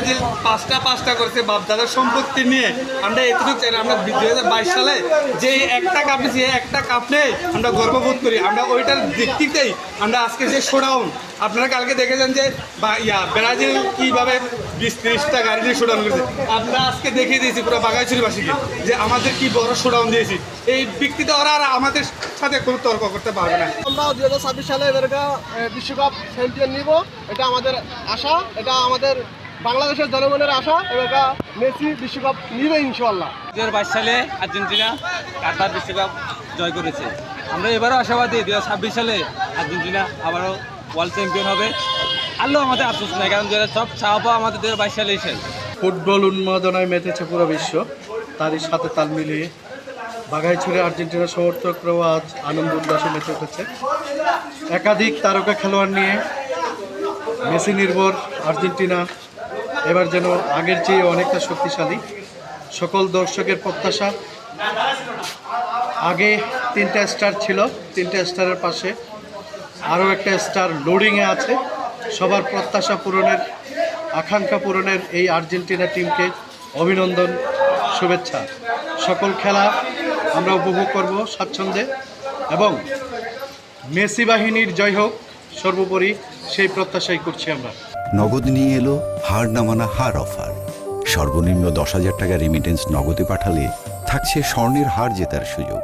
Brazil পাঁচটা করেছে বাপদাদার সম্পত্তি নিয়ে। আমরা এতটুকু চাই না, আমরা 2022 সালে যে একটা কাপ নিয়েছি, একটা কাপ নেই আমরা গর্ববোধ করি। আমরা ওইটার দিকটিতেই আমরা আজকে যে শোডাউন, আপনারা কালকে দেখেছেন যে ব্রাজিল কীভাবে 20-30টা গাড়ি নিয়ে শোডাউন করেছে। আমরা আজকে দেখিয়ে দিয়েছি পুরো বাঘাইছড়িবাসীকে যে আমাদের কি বড় শোডাউন দিয়েছি। এই ব্যক্তিতে ওরা আর আমাদের সাথে কোনো তর্ক করতে পারবে না। আমরা 2026 সালে এবারকা বিশ্বকাপ চ্যাম্পিয়ন নিব, এটা আমাদের আশা, এটা আমাদের বাংলাদেশের জনগণের আশা। এবারকা মেসি বিশ্বকাপ নিবে ইনশাআল্লাহ। 2022 সালে আর্জেন্টিনা কাতার বিশ্বকাপ জয় করেছে। আমরা এবারও আশাবাদী 2026 সালে আর্জেন্টিনা আবারও ওয়ার্ল্ড চ্যাম্পিয়ন হবে। আল্লাহ আমাদের আফসোস নাই, কারণ সব চাওয়া পাওয়া আমাদের 2022 সালেই শেষ। ফুটবল উন্মাদনায় মেতেছে পুরো বিশ্ব, তারই সাথে তাল মিলিয়ে বাঘাইছড়ি আর্জেন্টিনা সমর্থকরাও আজ আনন্দ উল্লাসে মেতে উঠেছে। একাধিক তারকা খেলোয়াড় নিয়ে মেসি নির্ভর আর্জেন্টিনা এবার যেন আগের চেয়ে অনেকটা শক্তিশালী। সকল দর্শকের প্রত্যাশা, আগে 3টা স্টার ছিল, 3টা স্টারের পাশে আরও একটা স্টার লোডিংয়ে আছে। সবার প্রত্যাশা পূরণের, আকাঙ্ক্ষা পূরণের এই আর্জেন্টিনা টিমকে অভিনন্দন, শুভেচ্ছা। সকল খেলা আমরা উপভোগ করব স্বাচ্ছন্দ্যে এবং মেসি বাহিনীর জয় হোক সর্বোপরি, সেই প্রত্যাশাই করছি আমরা। নগদ নিয়ে এলো হার না মানা হার অফার। সর্বনিম্ন 10,000 টাকা রেমিটেন্স নগদে পাঠালে থাকছে স্বর্ণের হার জেতার সুযোগ।